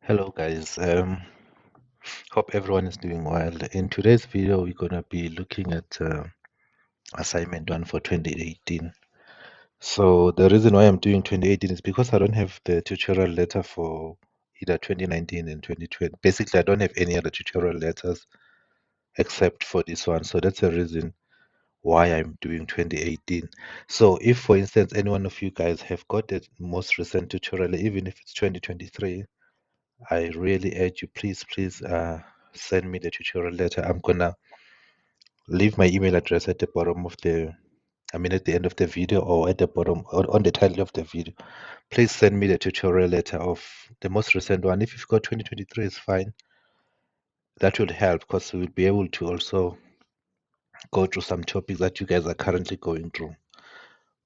Hello guys, hope everyone is doing well. In today's video, we're gonna be looking at assignment 1 for 2018. So the reason why I'm doing 2018 is because I don't have the tutorial letter for either 2019 and 2020. Basically, I don't have any other tutorial letters except for this one. So that's the reason why I'm doing 2018. So if, for instance, any one of you guys have got the most recent tutorial, even if it's 2023, I really urge you, please send me the tutorial letter. I'm gonna leave my email address at the bottom of at the end of the video or at the bottom or on the title of the video. Please send me the tutorial letter of the most recent one. If you've got 2023, it's fine. That would help because we'll be able to also go through some topics that you guys are currently going through.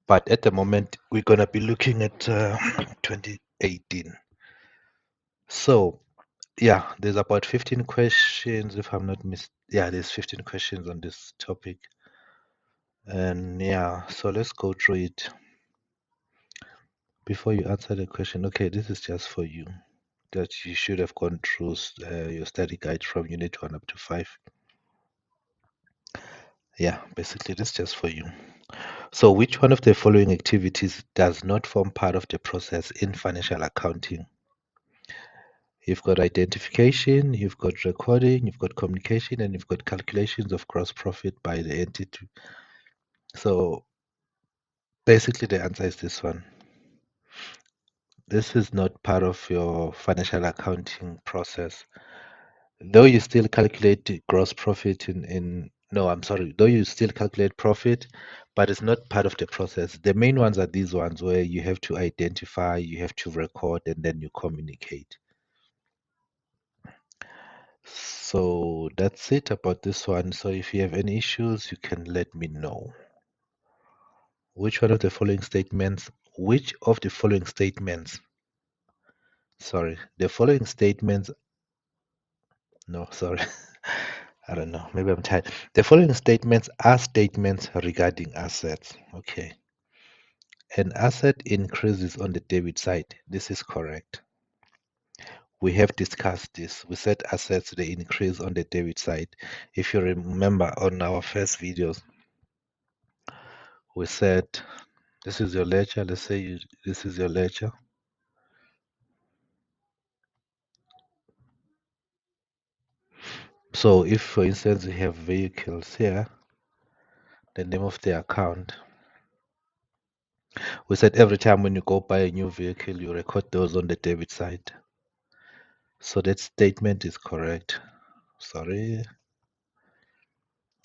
But at the moment, we're gonna be looking at 2018. So yeah, there's about 15 questions, if I'm not yeah, there's 15 questions on this topic. And yeah, so let's go through it. Before you answer the question, okay, this is just for you, that you should have gone through your study guide from unit 1 up to 5. Yeah, basically this is just for you. So which one of the following activities does not form part of the process in financial accounting? You've got identification, you've got recording, you've got communication, and you've got calculations of gross profit by the entity. So basically the answer is this one. This is not part of your financial accounting process. Though you still calculate the gross profit no, I'm sorry, though you still calculate profit, but it's not part of the process. The main ones are these ones where you have to identify, you have to record, and then you communicate. So that's it about this one. So if you have any issues, you can let me know. Which of the following statements, sorry, the following statements, no, sorry, I don't know, maybe I'm tired. The following statements are statements regarding assets. Okay. An asset increases on the debit side. This is correct. We have discussed this. We said assets, they increase on the debit side. If you remember on our first videos, we said this is your ledger. Let's say this is your ledger. So if, for instance, you have vehicles here, the name of the account, we said every time when you go buy a new vehicle, you record those on the debit side. So that statement is correct. Sorry.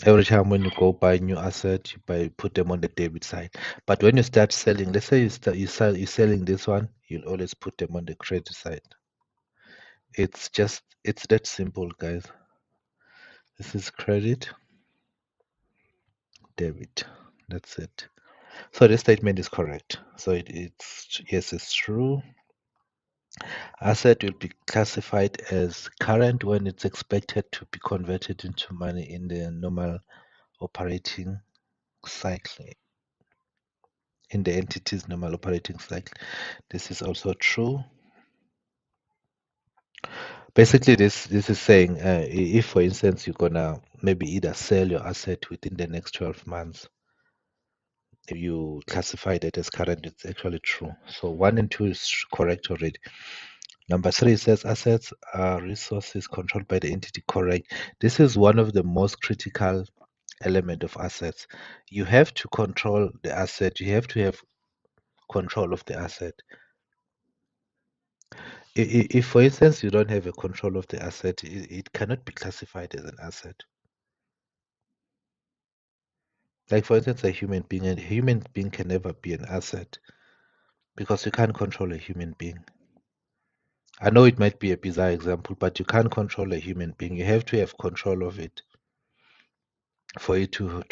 Every time when you go buy a new asset, you put them on the debit side. But when you start selling, let's say you're selling this one, you'll always put them on the credit side. It's that simple, guys. This is credit, debit. That's it. So the statement is correct. So yes, it's true. Asset will be classified as current when it's expected to be converted into money in the normal operating cycle, in the entity's normal operating cycle. This is also true. Basically, this is saying if, for instance, you're gonna maybe either sell your asset within the next 12 months, if you classify that as current, it's actually true. So 1 and 2 is correct already. Number 3 says assets are resources controlled by the entity. Correct. This is one of the most critical element of assets. You have to control the asset. You have to have control of the asset. If, for instance, you don't have a control of the asset, it cannot be classified as an asset. Like, for instance, a human being can never be an asset because you can't control a human being. I know it might be a bizarre example, but you can't control a human being. You have to have control of it for it for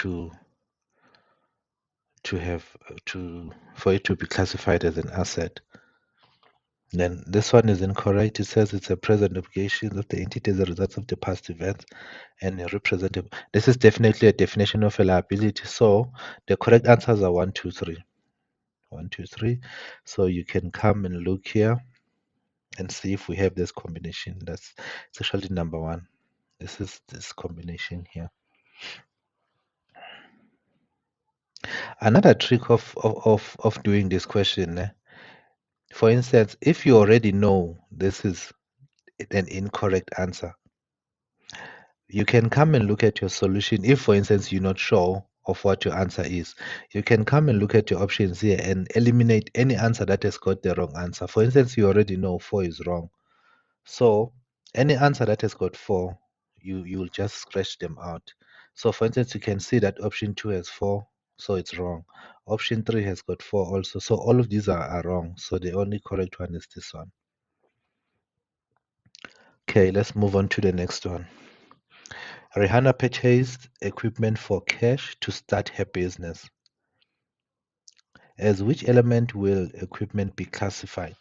it to be classified as an asset. Then this one is incorrect. It says it's a present obligation of the entity as a result of the past events and a representative. This is definitely a definition of a liability. So the correct answers are 1, 2, 3. 1, 2, 3. So you can come and look here. and see if we have this combination. It's actually number one. This is this combination here. Another trick of doing this question, for instance, if you already know this is an incorrect answer, you can come and look at your solution. If, for instance, you're not sure of what your answer is, you can come and look at your options here and eliminate any answer that has got the wrong answer. For instance, you already know 4 is wrong. So any answer that has got 4, you'll just scratch them out. So for instance, you can see that option 2 has 4, so it's wrong. Option 3 has got 4 also. So all of these are wrong. So the only correct one is this one. Okay, let's move on to the next one. Rihanna purchased equipment for cash to start her business. As which element will equipment be classified?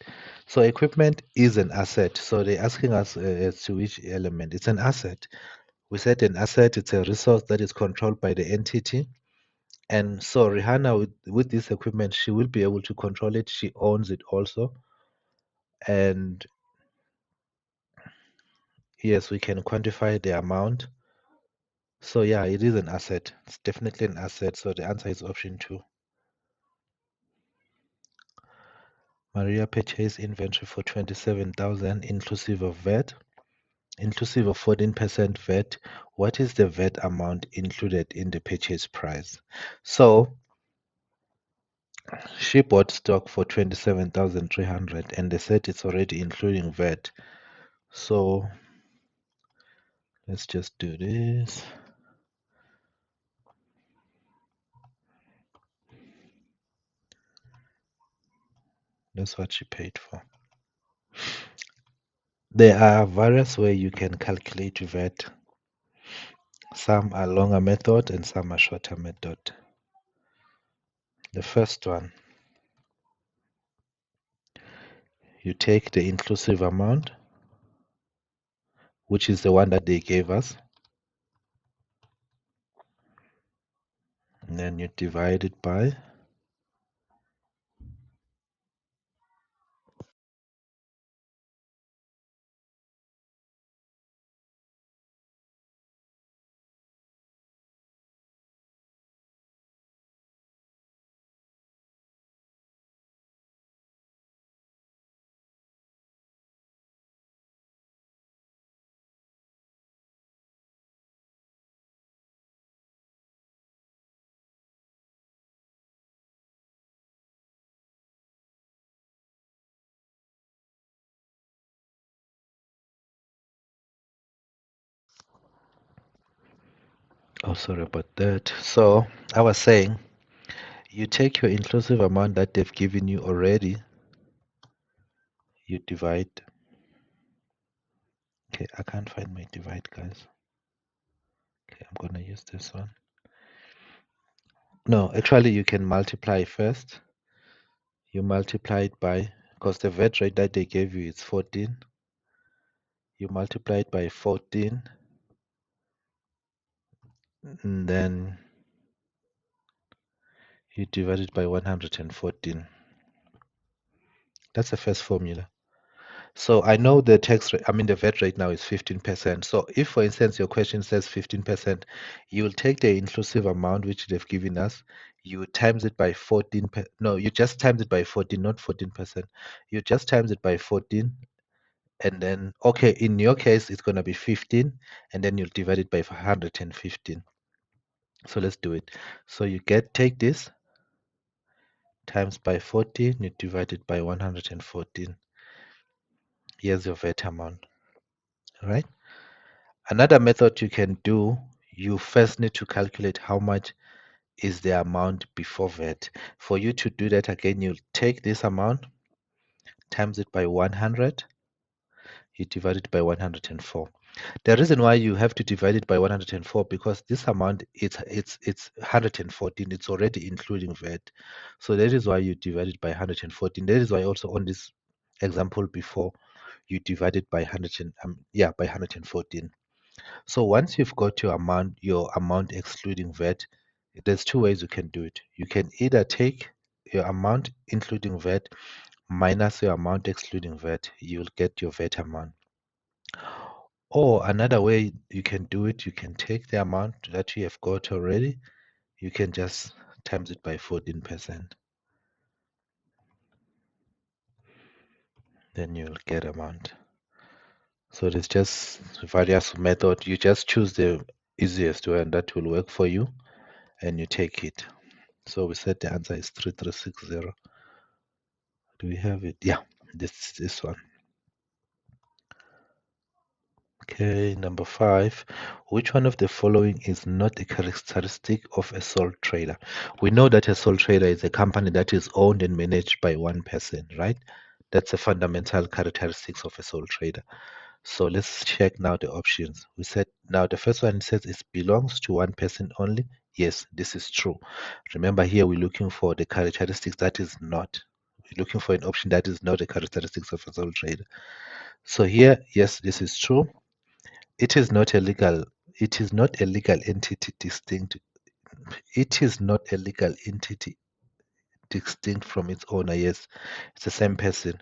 So equipment is an asset. So they're asking us as to which element. It's an asset. We said an asset, it's a resource that is controlled by the entity. And so Rihanna, with this equipment, she will be able to control it. She owns it also. And yes, we can quantify the amount. So yeah, it is an asset. It's definitely an asset. So the answer is option 2. Maria purchased inventory for 27,000 inclusive of VAT, inclusive of 14% VAT. What is the VAT amount included in the purchase price? So she bought stock for 27,300 and they said it's already including VAT. So let's just do this. That's what she paid for. There are various ways you can calculate VAT. Some are longer method and some are shorter method. The first one, you take the inclusive amount, which is the one that they gave us, and then you divide it by oh, sorry about that. So I was saying you take your inclusive amount that they've given you already, you divide. Okay, I can't find my divide, guys. Okay, I'm gonna use this one. No, actually you can multiply first. You multiply it by, because the VAT rate that they gave you is 14. You multiply it by 14, and then you divide it by 114. That's the first formula. So I know the tax rate, I mean the VAT rate now is 15%. So if, for instance, your question says 15%, you will take the inclusive amount which they've given us, you times it by 14. No, you just times it by 14, not 14%. You just times it by 14, and then, okay, in your case, it's going to be 15, and then you'll divide it by 115. So let's do it. So you take this times by 14, you divide it by 114. Here's your VAT amount. All right. Another method you can do, you first need to calculate how much is the amount before VAT. For you to do that again, you'll take this amount, times it by 100, you divide it by 104. The reason why you have to divide it by 104 because this amount it's 114. It's already including VAT. So that is why you divide it by 114. That is why also on this example before you divide it by 100 by 114. So once you've got your amount excluding VAT, there's two ways you can do it. You can either take your amount including VAT, minus your amount excluding VAT, you will get your VAT amount. Or another way you can do it, you can take the amount that you have got already, you can just times it by 14%. Then you'll get amount. So there's just various method. You just choose the easiest one that will work for you and you take it. So we said the answer is 3360. Do we have it? Yeah, this one. Okay, number 5. Which one of the following is not a characteristic of a sole trader? We know that a sole trader is a company that is owned and managed by one person, right? That's a fundamental characteristics of a sole trader. So let's check now the options. We said now the first one says it belongs to one person only. Yes, this is true. Remember here we're looking for the characteristics that is not. We're looking for an option that is not the characteristics of a sole trader. So here, yes, this is true. It is not a legal. It is not a legal entity distinct. It is not a legal entity distinct from its owner. Yes, it's the same person.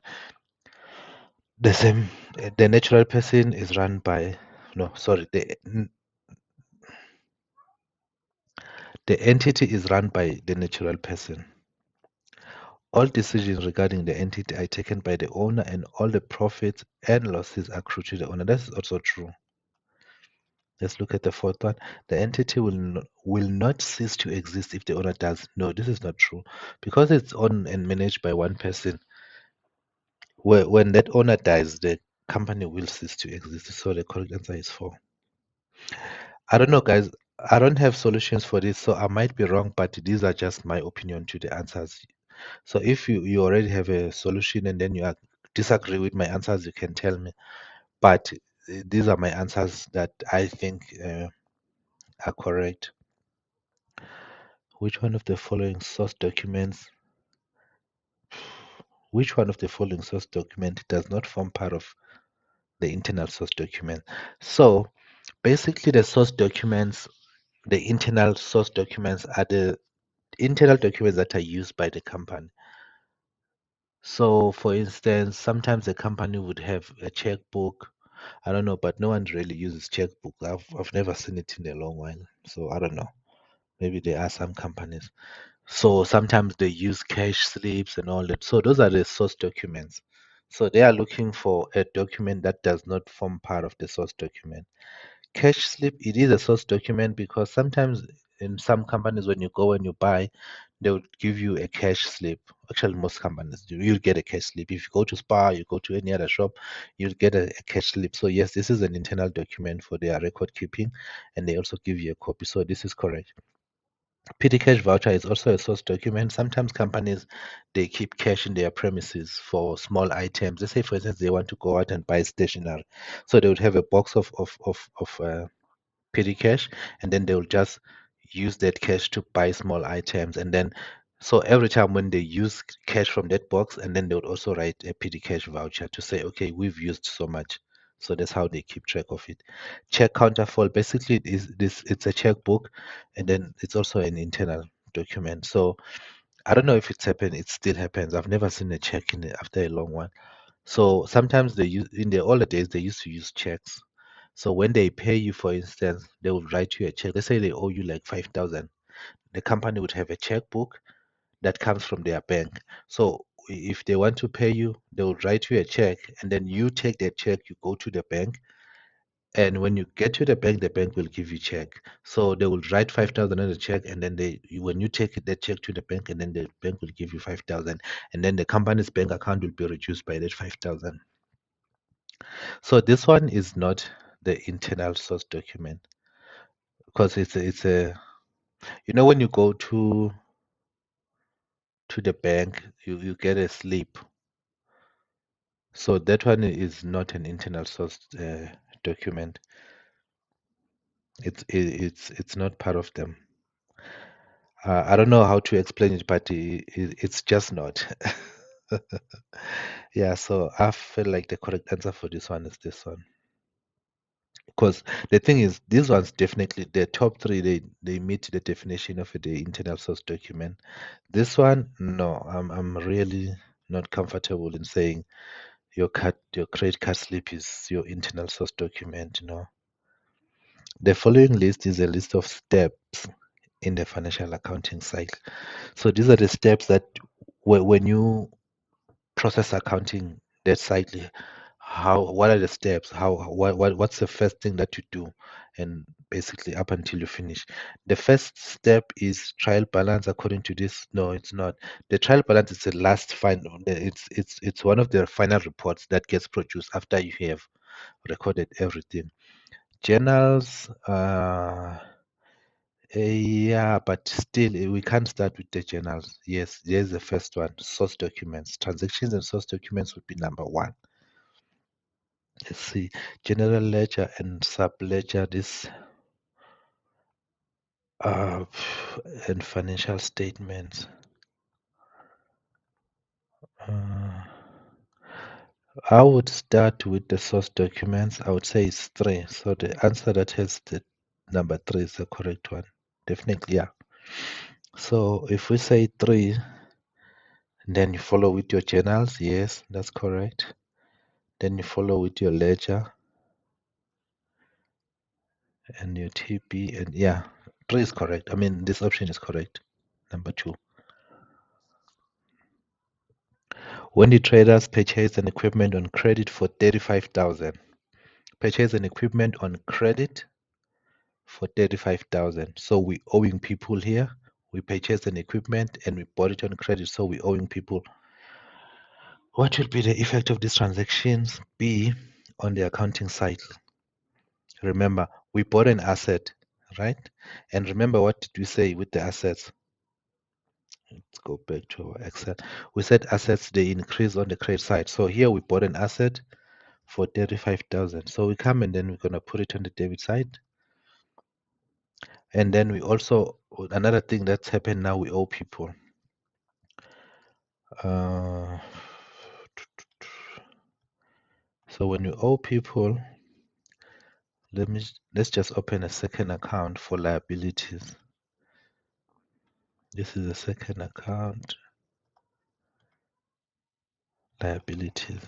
The same. The natural person is run by. No, sorry. The entity is run by the natural person. All decisions regarding the entity are taken by the owner, and all the profits and losses accrue to the owner. That's also true. Let's look at the fourth one. The entity will not cease to exist if the owner does. No, this is not true. Because it's owned and managed by one person, when that owner dies, the company will cease to exist. So the correct answer is 4. I don't know, guys. I don't have solutions for this, so I might be wrong, but these are just my opinion to the answers. So if you already have a solution and then disagree with my answers, you can tell me. But these are my answers that I think are correct. Which one of the following source documents? Which one of the following source document does not form part of the internal source document? So basically, the source documents, the internal source documents, are the internal documents that are used by the company. So, for instance, sometimes a company would have a checkbook. I don't know, but no one really uses checkbook. I've never seen it in a long while. So I don't know. Maybe there are some companies. So sometimes they use cash slips and all that. So those are the source documents. So they are looking for a document that does not form part of the source document. Cash slip, it is a source document because sometimes in some companies when you go and you buy, they would give you a cash slip. Actually, most companies do. You'll get a cash slip. If you go to Spar, you go to any other shop, you'll get a cash slip. So yes, this is an internal document for their record keeping, and they also give you a copy. So this is correct. Petty cash voucher is also a source document. Sometimes companies they keep cash in their premises for small items. Let's say, for instance, they want to go out and buy stationery, so they would have a box of petty cash, and then they will just use that cash to buy small items, and then so every time when they use cash from that box, and then they would also write a petty cash voucher to say, okay, we've used so much. So that's how they keep track of it. Check counterfoil, basically it is this it's a checkbook, and then it's also an internal document. So I don't know if it's happened, it still happens. I've never seen a check in it after a long one. So sometimes they use in the older days they used to use checks. So when they pay you, for instance, they would write you a check. Let's say they owe you like 5,000. The company would have a checkbook that comes from their bank. So if they want to pay you, they will write you a check, and then you take that check, you go to the bank, and when you get to the bank will give you check. So they will write 5,000 on the check, and then when you take that check to the bank, and then the bank will give you 5,000, and then the company's bank account will be reduced by that 5,000. So this one is not the internal source document because it's a when you go to the bank, you get a slip. So that one is not an internal source document. It's not part of them. I don't know how to explain it, but it's just not. Yeah, so I feel like the correct answer for this one is this one. Because the thing is, these ones definitely, the top three, they meet the definition of the internal source document. This one, no, I'm really not comfortable in saying your credit card slip is your internal source document. The following list is a list of steps in the financial accounting cycle. So these are the steps that when you process accounting that cycle, what are the steps? What's the first thing that you do? And basically up until you finish. The first step is trial balance according to this. No, it's not. The trial balance is the last final. It's one of the final reports that gets produced after you have recorded everything. Journals, yeah, but still, we can't start with the journals. Yes, there's the first one. Source documents. Transactions and source documents would be number one. Let's see. General ledger and sub-ledger, this uh, and financial statements. Uh, I would start with the source documents. I would say it's three. So the answer that has the number three is the correct one. Definitely, yeah. So if we say three, then you follow with your journals. Yes, that's correct. Then you follow with your ledger and your TP. And yeah, three is correct. I mean, this option is correct. Number two. When the traders purchase an equipment on credit for 35,000, purchase an equipment on credit for 35,000. So we owing people here. We purchased an equipment and we bought it on credit, so we owing people. What will be the effect of these transactions be on the accounting cycle? Remember, we bought an asset, right? And remember, what did we say with the assets? Let's go back to our Excel. We said assets, they increase on the credit side. So here we bought an asset for 35,000. So we come and then we're going to put it on the debit side. And then we also, another thing that's happened now, we owe people. So when you owe people, let's just open a second account for liabilities. This is a second account, liabilities.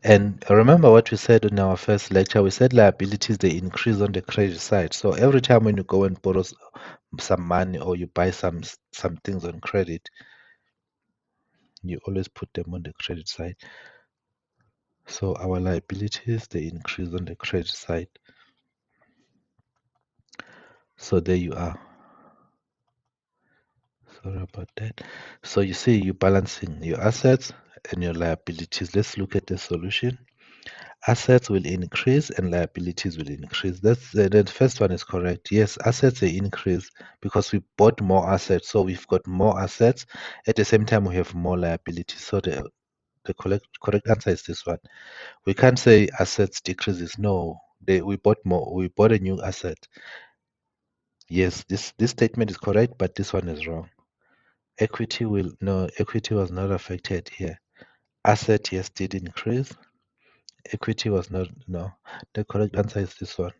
And remember what we said in our first lecture, we said liabilities, they increase on the credit side. So every time when you go and borrow some money or you buy some things on credit, you always put them on the credit side. So our liabilities, they increase on the credit side. So there you are. Sorry about that. So you see, you're balancing your assets and your liabilities. Let's look at the solution. Assets will increase and liabilities will increase. That's the first one is correct. Yes, assets they increase because we bought more assets. So we've got more assets. At the same time, we have more liabilities. So the correct answer is this one. We can't say assets decreases. No, we bought more. We bought a new asset. Yes, this statement is correct, but this one is wrong. Equity was not affected here. Asset, yes, did increase. Equity was not, no. The correct answer is this one.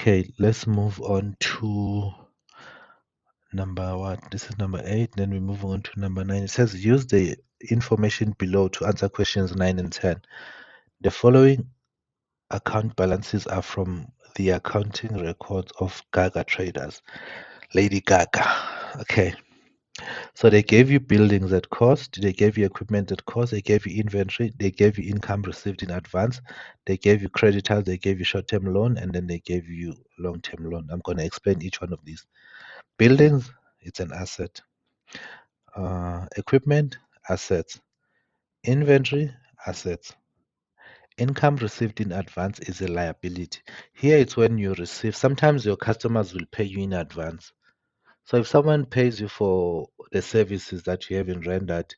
Okay, let's move on to number what? This is number 8. Then we move on to number 9. It says use the information below to answer questions 9 and 10. The following account balances are from the accounting records of Gaga traders. Lady Gaga. Okay. So they gave you buildings at cost, they gave you equipment at cost, they gave you inventory, they gave you income received in advance, they gave you creditors, they gave you short-term loan, and then they gave you long-term loan. I'm going to explain each one of these. Buildings, it's an asset. Equipment, assets. Inventory, assets. Income received in advance is a liability. Here it's when you receive, sometimes your customers will pay you in advance. So if someone pays you for the services that you haven't rendered,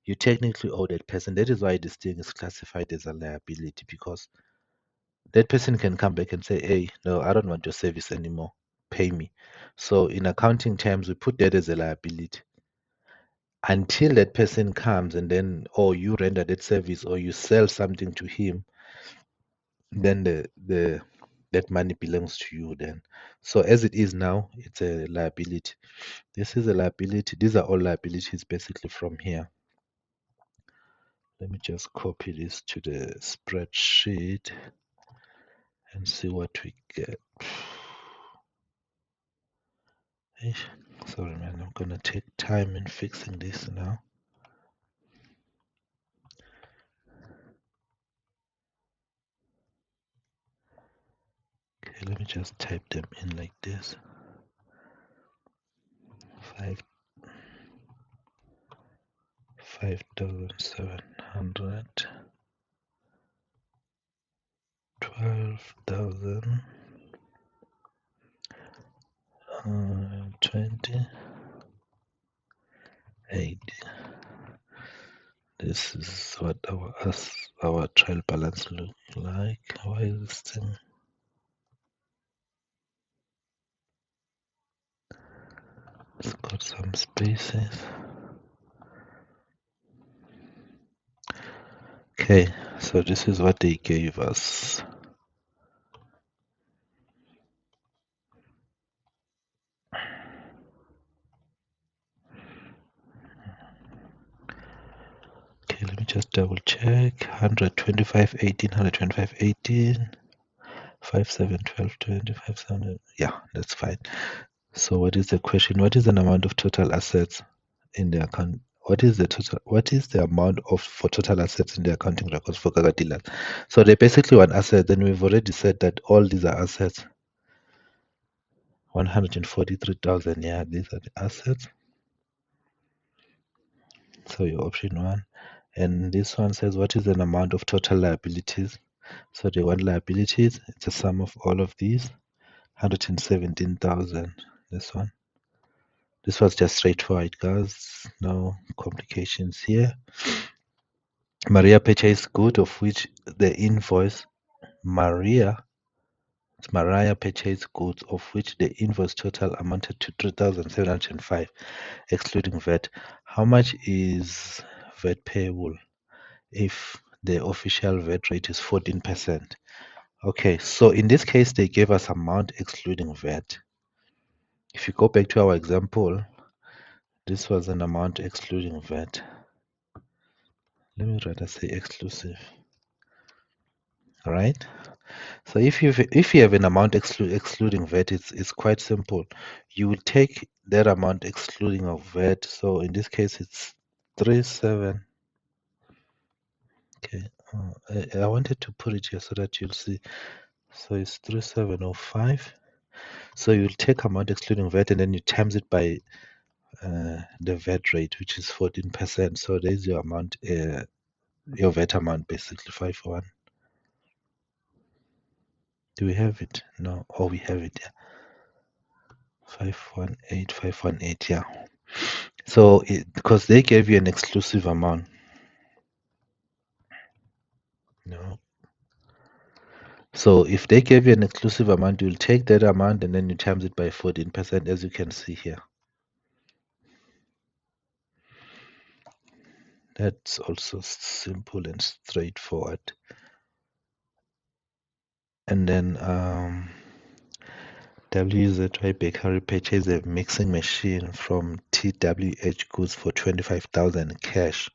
you technically owe that person. That is why this thing is classified as a liability, because that person can come back and say, hey, no, I don't want your service anymore. Pay me. So in accounting terms, we put that as a liability. Until that person comes and then, or you render that service or you sell something to him, then that money belongs to you then. So as it is now, it's a liability. This is a liability. These are all liabilities basically from here. Let me just copy this to the spreadsheet and see what we get. Sorry, man, I'm gonna take time in fixing this now. Okay, let me just type them in like this. 5,700, 12,000, 20, 80. This is what our trial balance look like. Why is this thing? It's got some spaces. Okay, so this is what they gave us. Okay, let me just double check. 125, 18, 125, 18, 5, 7, 12, 20, 5, 7. Yeah, that's fine. So what is the question? What is an amount of total assets in the account? What is the amount of for total assets in the accounting records for Gaga dealers? So they basically want assets, then we've already said that all these are assets. 143,000, yeah, these are the assets. So your option one. And this one says what is an amount of total liabilities? So they want liabilities, it's a sum of all of these. 117,000. This one. This was just straightforward, guys. No complications here. Maria purchased goods of which the invoice Mariah purchased goods of which the invoice total amounted to 3,705, excluding VAT. How much is VAT payable if the official VAT rate is 14%? Okay, so in this case, they gave us amount excluding VAT. If you go back to our example, this was an amount excluding VAT. Let me rather say exclusive. All right. So if you have an amount excluding VAT, it's quite simple. You will take that amount excluding of VAT. So in this case, it's 37. Okay. I wanted to put it here so that you'll see. So it's 3705. So you'll take amount excluding VAT and then you times it by the VAT rate, which is 14%. So there's your amount, your VAT amount, basically 541. Do we have it? No. Oh, we have it. Yeah. 518, yeah. So because they gave you an exclusive amount. No. So if they gave you an exclusive amount, you'll take that amount and then you times it by 14%, as you can see here. That's also simple and straightforward. And then WZY Bakery purchased a mixing machine from TWH Goods for 25,000 cash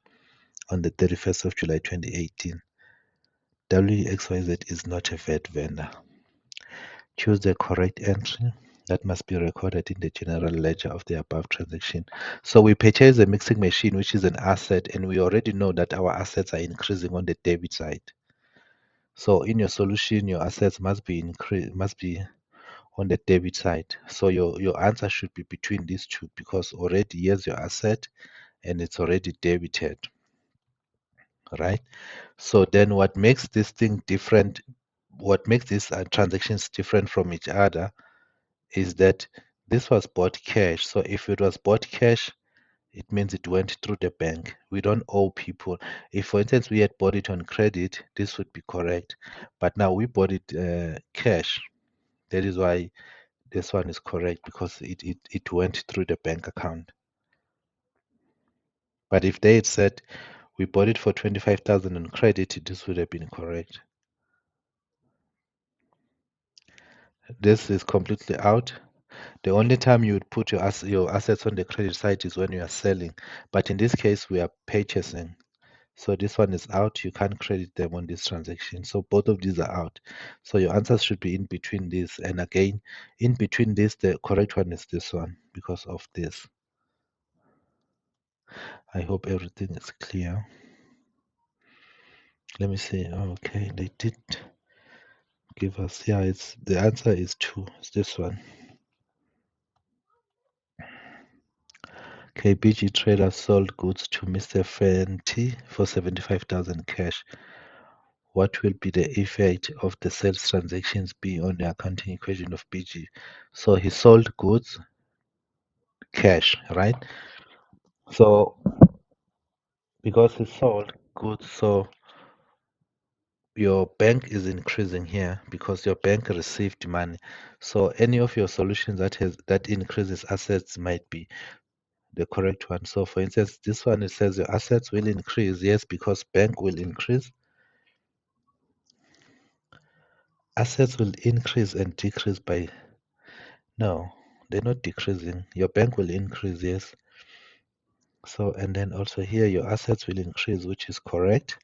on the 31st of July 2018. WXYZ is not a VAT vendor. Choose the correct entry that must be recorded in the general ledger of the above transaction. So we purchase a mixing machine, which is an asset, and we already know that our assets are increasing on the debit side. So in your solution, your assets must be on the debit side. So your answer should be between these two because already here's your asset and it's already debited. Right? So then what makes this thing different, what makes these transactions different from each other is that this was bought cash. So if it was bought cash, it means it went through the bank. We don't owe people. If, for instance, we had bought it on credit, this would be correct. But now we bought it cash. That is why this one is correct because it went through the bank account. But if they had said we bought it for 25,000 on credit, this would have been correct. This is completely out. The only time you would put your assets on the credit side is when you are selling. But in this case, we are purchasing. So this one is out. You can't credit them on this transaction. So both of these are out. So your answers should be in between this. And again, in between this, the correct one is this one because of this. I hope everything is clear. Let me see. Okay, they did give us. Yeah, it's the answer is 2. It's this one. KBG Trader sold goods to Mr. Fenty for 75,000 cash. What will be the effect of the sales transactions be on the accounting equation of BG? So he sold goods cash, right? So because he sold goods, so your bank is increasing here because your bank received money. So any of your solutions that increases assets might be the correct one. So for instance, this one, it says your assets will increase. Yes, because bank will increase. Assets will increase and decrease by, no, they're not decreasing. Your bank will increase, yes. So, and then also here, your assets will increase, which is correct.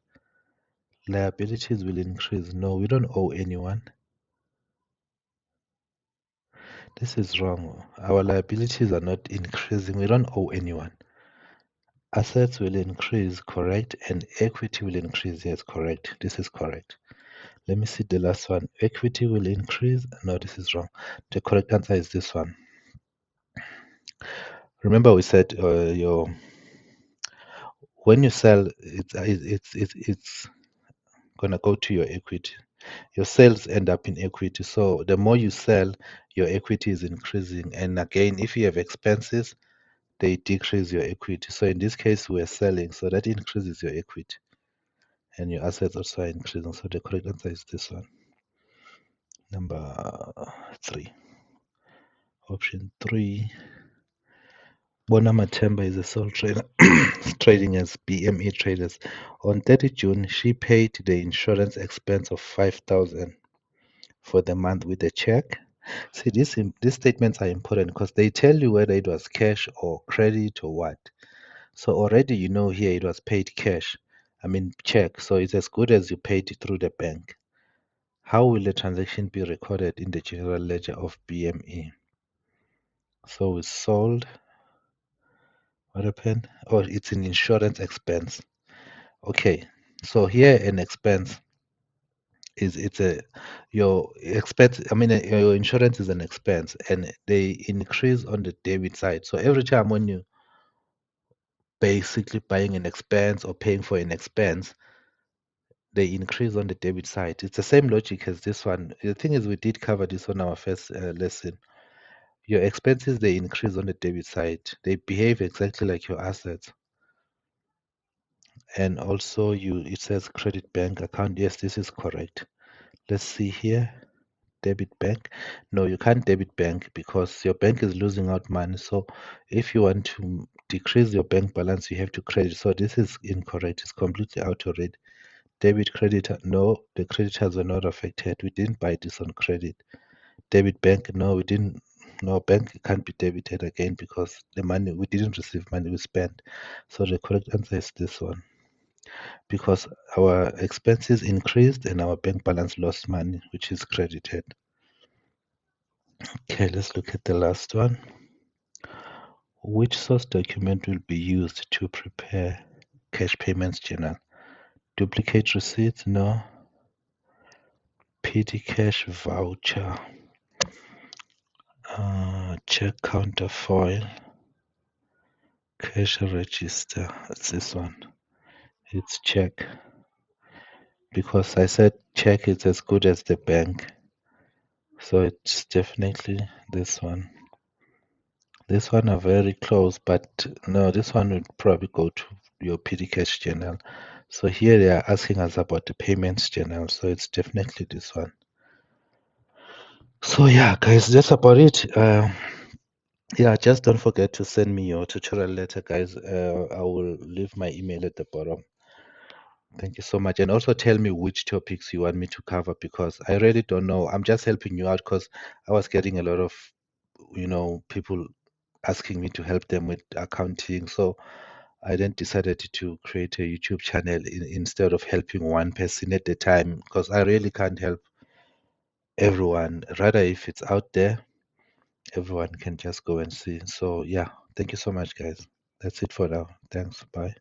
Liabilities will increase. No, we don't owe anyone. This is wrong. Our liabilities are not increasing. We don't owe anyone. Assets will increase, correct, and equity will increase. Yes, correct. This is correct. Let me see the last one. Equity will increase. No, this is wrong. The correct answer is this one. Remember, we said when you sell, it's gonna go to your equity. Your sales end up in equity. So the more you sell, your equity is increasing. And again, if you have expenses, they decrease your equity. So in this case, we're selling, so that increases your equity, and your assets also are increasing. So the correct answer is this one, number 3. Option 3. Bona Matemba is a sole trader trading as BME Traders. On 30 June, she paid the insurance expense of 5,000 for the month with a check. See, these statements are important because they tell you whether it was cash or credit or what. So already you know here it was paid cash. I mean check. So it's as good as you paid it through the bank. How will the transaction be recorded in the general ledger of BME? So it's sold. What happened? Oh, it's an insurance expense. Okay. So here an expense is it's a your expense. I mean your insurance is an expense, and they increase on the debit side. So every time when you basically buying an expense or paying for an expense, they increase on the debit side. It's the same logic as this one. The thing is, we did cover this on our first lesson. Your expenses, they increase on the debit side. They behave exactly like your assets. And also it says credit bank account. Yes, this is correct. Let's see here. Debit bank. No, you can't debit bank because your bank is losing out money. So if you want to decrease your bank balance, you have to credit. So this is incorrect. It's completely out already. Debit creditor, no, the creditors were not affected. We didn't buy this on credit. Debit bank, no, we didn't. No, bank can't be debited again because the money, we didn't receive money, we spent. So the correct answer is this one, because our expenses increased and our bank balance lost money, which is credited. Okay, let's look at the last one. Which source document will be used to prepare cash payments journal? Duplicate receipts? No. Petty cash voucher. Check counterfoil. Cash register. It's this one. It's check. Because I said check is as good as the bank. So it's definitely this one. This one are very close, but no, this one would probably go to your petty cash journal. So here they are asking us about the payments journal. So it's definitely this one. So yeah, guys, that's about it. Yeah, just don't forget to send me your tutorial letter, guys. I will leave my email at the bottom. Thank you so much. And also tell me which topics you want me to cover because I really don't know. I'm just helping you out because I was getting a lot of, people asking me to help them with accounting. So I then decided to create a YouTube channel instead of helping one person at a time because I really can't help everyone. Rather, if it's out there, everyone can just go and see. So yeah, thank you so much, guys. That's it for now. Thanks. Bye.